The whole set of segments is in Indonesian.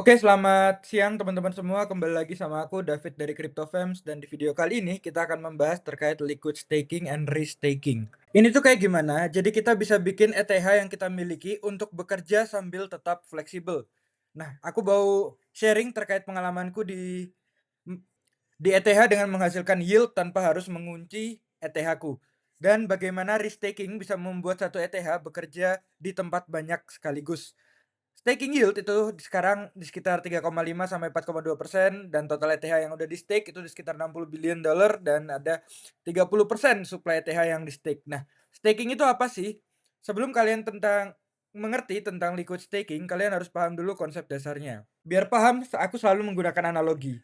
Oke, selamat siang teman-teman semua. Kembali lagi sama aku David dari CryptoFams dan di video kali ini kita akan membahas terkait liquid staking and restaking. Ini tuh kayak gimana? Jadi kita bisa bikin ETH yang kita miliki untuk bekerja sambil tetap fleksibel. Nah, aku mau sharing terkait pengalamanku di ETH dengan menghasilkan yield tanpa harus mengunci ETH-ku. Dan bagaimana restaking bisa membuat satu ETH bekerja di tempat banyak sekaligus. Staking yield itu sekarang di sekitar 3,5 sampai 4,2% dan total ETH yang udah di stake itu di sekitar 60 billion dollar dan ada 30% supply ETH yang di stake. Nah, staking itu apa sih? Sebelum kalian mengerti tentang liquid staking, kalian harus paham dulu konsep dasarnya. Biar paham, aku selalu menggunakan analogi.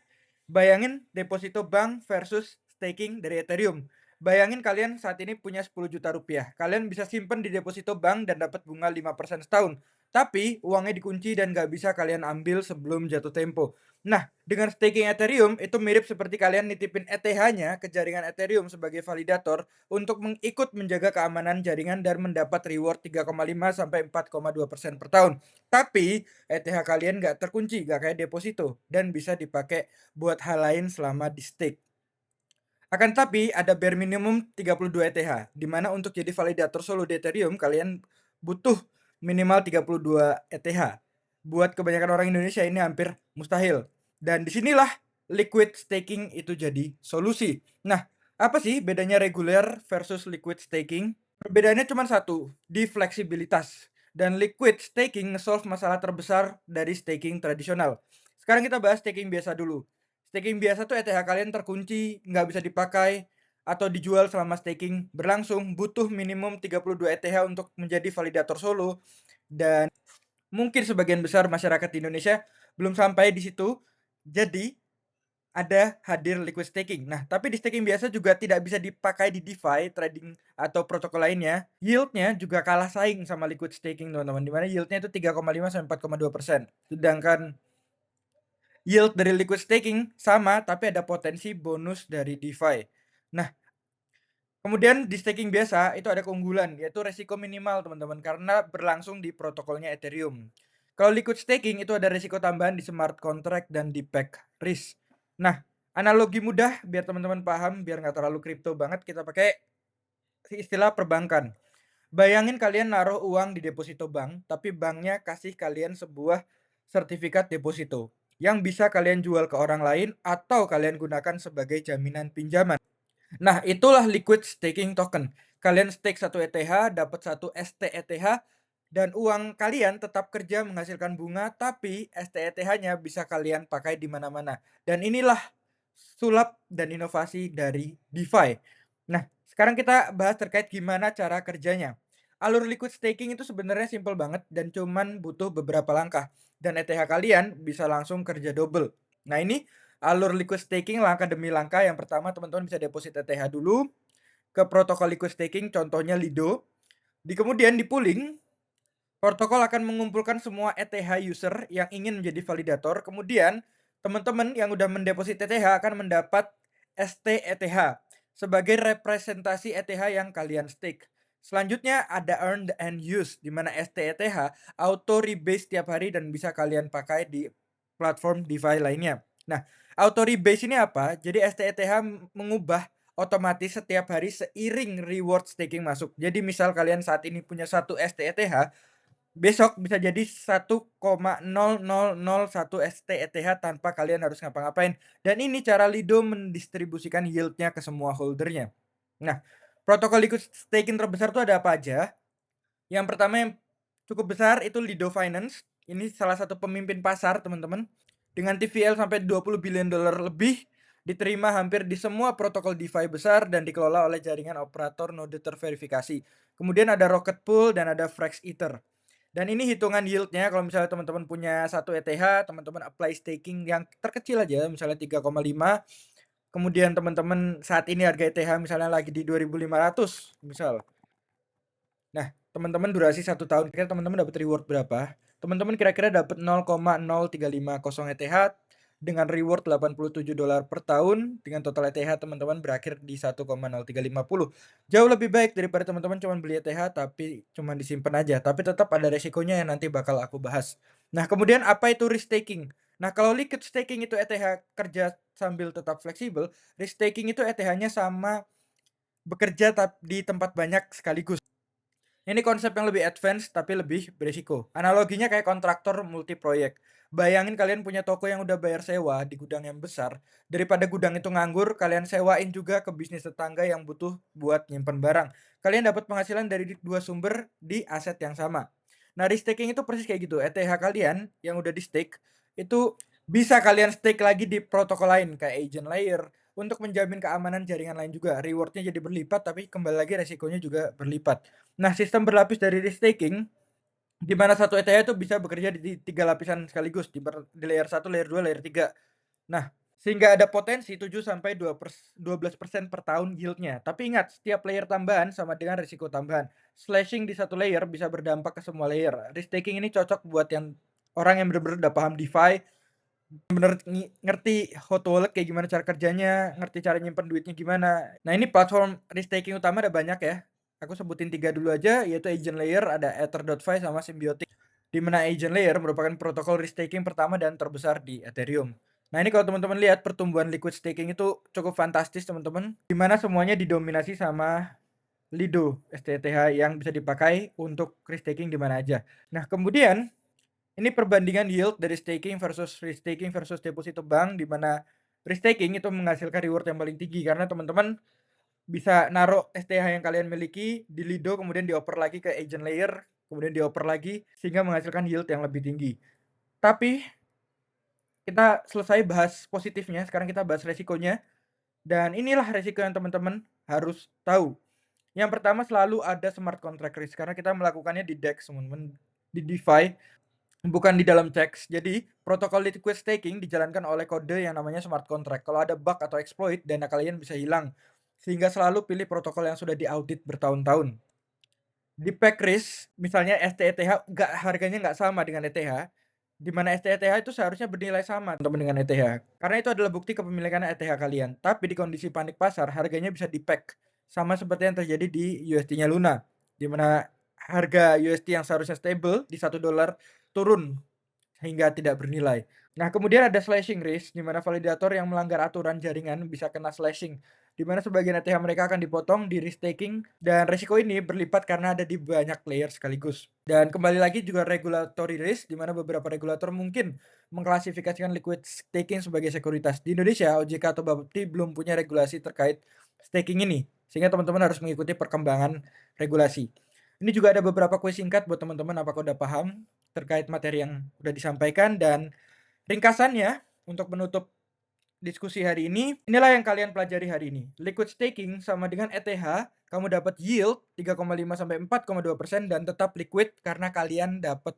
Bayangin deposito bank versus staking dari Ethereum. Bayangin kalian saat ini punya 10 juta rupiah. Kalian bisa simpen di deposito bank dan dapat bunga 5% setahun. Tapi uangnya dikunci dan nggak bisa kalian ambil sebelum jatuh tempo. Nah, dengan staking Ethereum itu mirip seperti kalian nitipin ETH-nya ke jaringan Ethereum sebagai validator untuk ikut menjaga keamanan jaringan dan mendapat reward 3,5 sampai 4,2% per tahun. Tapi ETH kalian nggak terkunci, nggak kayak deposito dan bisa dipakai buat hal lain selama di stake. Akan tapi ada bare minimum 32 ETH, di mana untuk jadi validator solo di Ethereum kalian butuh minimal 32 ETH. Buat kebanyakan orang Indonesia ini hampir mustahil. Dan disinilah liquid staking itu jadi solusi. Nah, apa sih bedanya reguler versus liquid staking? Perbedaannya cuma satu, di fleksibilitas. Dan liquid staking nge-solve masalah terbesar dari staking tradisional. Sekarang kita bahas staking biasa dulu. Staking biasa tuh ETH kalian terkunci, nggak bisa dipakai, atau dijual selama staking berlangsung, butuh minimum 32 ETH untuk menjadi validator solo, dan mungkin sebagian besar masyarakat di Indonesia belum sampai di situ, jadi ada hadir liquid staking. Nah, tapi di staking biasa juga tidak bisa dipakai di DeFi, trading, atau protokol lainnya. Yieldnya juga kalah saing sama liquid staking, teman-teman. Dimana yieldnya itu 3,5 sampai 4,2%. Sedangkan yield dari liquid staking sama, tapi ada potensi bonus dari DeFi. Nah, kemudian di staking biasa itu ada keunggulan, yaitu resiko minimal, teman-teman, karena berlangsung di protokolnya Ethereum. Kalau liquid staking itu ada resiko tambahan di smart contract dan di back risk. Nah, analogi mudah biar teman-teman paham, biar nggak terlalu kripto banget, kita pakai istilah perbankan. Bayangin kalian naruh uang di deposito bank, tapi banknya kasih kalian sebuah sertifikat deposito yang bisa kalian jual ke orang lain atau kalian gunakan sebagai jaminan pinjaman. Nah, itulah liquid staking token. Kalian stake satu ETH, dapat satu STETH, dan uang kalian tetap kerja menghasilkan bunga, tapi STETH-nya bisa kalian pakai di mana-mana. Dan inilah sulap dan inovasi dari DeFi. Nah, sekarang kita bahas terkait gimana cara kerjanya. Alur liquid staking itu sebenarnya simple banget dan cuman butuh beberapa langkah. Dan ETH kalian bisa langsung kerja double. Nah, ini alur liquid staking langkah demi langkah. Yang pertama, teman-teman bisa deposit ETH dulu ke protokol liquid staking, contohnya Lido. Kemudian di pooling, protokol akan mengumpulkan semua ETH user yang ingin menjadi validator. Kemudian, teman-teman yang udah mendeposit ETH akan mendapat STETH sebagai representasi ETH yang kalian stake. Selanjutnya ada earned and use, di mana STETH auto rebase setiap hari dan bisa kalian pakai di platform DeFi lainnya. Nah, auto rebase ini apa? Jadi STETH mengubah otomatis setiap hari seiring reward staking masuk. Jadi misal kalian saat ini punya satu STETH, besok bisa jadi 1,0001 STETH tanpa kalian harus ngapa-ngapain. Dan ini cara Lido mendistribusikan yieldnya ke semua holdernya. Nah, protokol liquid staking terbesar itu ada apa aja? Yang pertama yang cukup besar itu Lido Finance. Ini salah satu pemimpin pasar, teman-teman. Dengan TVL sampai 20 billion dolar lebih, diterima hampir di semua protokol DeFi besar dan dikelola oleh jaringan operator node terverifikasi. Kemudian ada Rocket Pool dan ada Frax Ether. Dan ini hitungan yieldnya kalau misalnya teman-teman punya satu ETH, teman-teman apply staking yang terkecil aja, misalnya 3,5. Kemudian teman-teman saat ini harga ETH misalnya lagi di 2.500 misal. Nah, teman-teman durasi 1 tahun, kira teman-teman dapat reward berapa? Teman-teman kira-kira dapat 0,0350 ETH dengan reward $87 per tahun dengan total ETH teman-teman berakhir di 1,0350. Jauh lebih baik daripada teman-teman cuma beli ETH tapi cuma disimpan aja, tapi tetap ada resikonya yang nanti bakal aku bahas. Nah, kemudian apa itu risk taking? Nah, kalau liquid staking itu ETH kerja sambil tetap fleksibel, risk taking itu ETH-nya sama bekerja di tempat banyak sekaligus. Ini konsep yang lebih advance tapi lebih beresiko. Analoginya kayak kontraktor multi proyek. Bayangin kalian punya toko yang udah bayar sewa di gudang yang besar, daripada gudang itu nganggur, kalian sewain juga ke bisnis tetangga yang butuh buat nyimpen barang. Kalian dapat penghasilan dari dua sumber di aset yang sama. Nah, restaking itu persis kayak gitu. ETH kalian yang udah di stake itu bisa kalian stake lagi di protokol lain kayak agent layer untuk menjamin keamanan jaringan lain juga. Rewardnya jadi berlipat tapi kembali lagi resikonya juga berlipat. Nah, sistem berlapis dari risk taking, di mana satu ETH itu bisa bekerja di 3 lapisan sekaligus, di layer 1, layer 2, layer 3. Nah, sehingga ada potensi 7 sampai 12% per tahun yield-nya. Tapi ingat, setiap layer tambahan sama dengan risiko tambahan. Slashing di satu layer bisa berdampak ke semua layer. Risk taking ini cocok buat yang orang yang benar-benar udah paham DeFi, bener ngerti hot wallet kayak gimana cara kerjanya, ngerti cara nyimpen duitnya gimana. Nah, ini platform risk taking utama ada banyak ya. Aku sebutin 3 dulu aja, yaitu agent layer, ada Ether.fi sama Symbiotic. Di mana agent layer merupakan protokol risk taking pertama dan terbesar di Ethereum. Nah, ini kalau teman-teman lihat pertumbuhan liquid staking itu cukup fantastis, teman-teman. Di mana semuanya didominasi sama Lido STTH yang bisa dipakai untuk risk taking di mana aja. Nah, kemudian ini perbandingan yield dari staking versus restaking versus deposito bank, di mana restaking itu menghasilkan reward yang paling tinggi karena teman-teman bisa naruh STH yang kalian miliki di Lido, kemudian dioper lagi ke agent layer, kemudian dioper lagi sehingga menghasilkan yield yang lebih tinggi. Tapi kita selesai bahas positifnya, sekarang kita bahas resikonya. Dan inilah resiko yang teman-teman harus tahu. Yang pertama, selalu ada smart contract risk karena kita melakukannya di DEX, teman-teman, di DeFi, bukan di dalam teks. Jadi, protokol liquid staking dijalankan oleh kode yang namanya smart contract. Kalau ada bug atau exploit, dana kalian bisa hilang. Sehingga selalu pilih protokol yang sudah diaudit bertahun-tahun. Di pack risk, misalnya STETH harganya nggak sama dengan ETH, di mana STETH itu seharusnya bernilai sama teman dengan ETH. Karena itu adalah bukti kepemilikan ETH kalian. Tapi di kondisi panik pasar, harganya bisa di-pack. Sama seperti yang terjadi di USD-nya Luna. Di mana harga USD yang seharusnya stable di $1 turun hingga tidak bernilai. Nah, kemudian ada slashing risk, di mana validator yang melanggar aturan jaringan bisa kena slashing, di mana sebagian ETH mereka akan dipotong di risk taking, dan resiko ini berlipat karena ada di banyak layer sekaligus. Dan kembali lagi juga regulatory risk, di mana beberapa regulator mungkin mengklasifikasikan liquid staking sebagai sekuritas. Di Indonesia, OJK atau Bapepti belum punya regulasi terkait staking ini, sehingga teman-teman harus mengikuti perkembangan regulasi. Ini juga ada beberapa kuis singkat buat teman-teman apakah udah paham terkait materi yang udah disampaikan, dan ringkasannya untuk menutup diskusi hari ini, inilah yang kalian pelajari hari ini. Liquid staking sama dengan ETH, kamu dapat yield 3,5 sampai 4,2% dan tetap liquid karena kalian dapat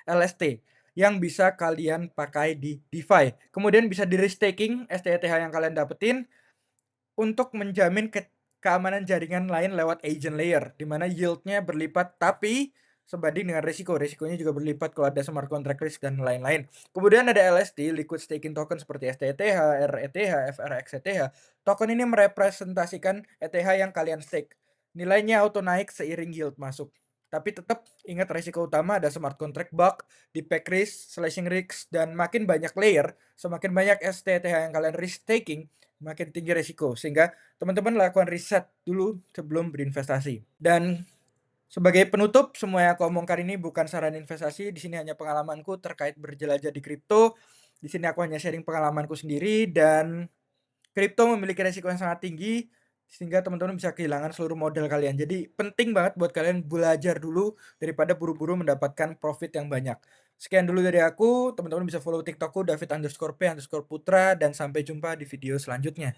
LST yang bisa kalian pakai di DeFi. Kemudian bisa di restaking STETH yang kalian dapetin untuk menjamin keamanan jaringan lain lewat agent layer, di mana yield-nya berlipat tapi sebanding dengan risiko. Risikonya juga berlipat kalau ada smart contract risk dan lain-lain. Kemudian ada LST, liquid staking token seperti STETH, RETH, FRXETH. Token ini merepresentasikan ETH yang kalian stake. Nilainya auto naik seiring yield masuk. Tapi tetap ingat resiko utama ada smart contract bug, deep risk, slashing risk, dan makin banyak layer, semakin banyak STETH yang kalian risk taking, makin tinggi resiko. Sehingga teman-teman lakukan riset dulu sebelum berinvestasi. Dan sebagai penutup, semua yang aku omongkan ini bukan saran investasi. Di sini hanya pengalamanku terkait berjelajah di kripto. Di sini aku hanya sharing pengalamanku sendiri, dan kripto memiliki resiko yang sangat tinggi sehingga teman-teman bisa kehilangan seluruh modal kalian. Jadi penting banget buat kalian belajar dulu daripada buru-buru mendapatkan profit yang banyak. Sekian dulu dari aku, teman-teman bisa follow TikTokku David_P_Putra, dan sampai jumpa di video selanjutnya.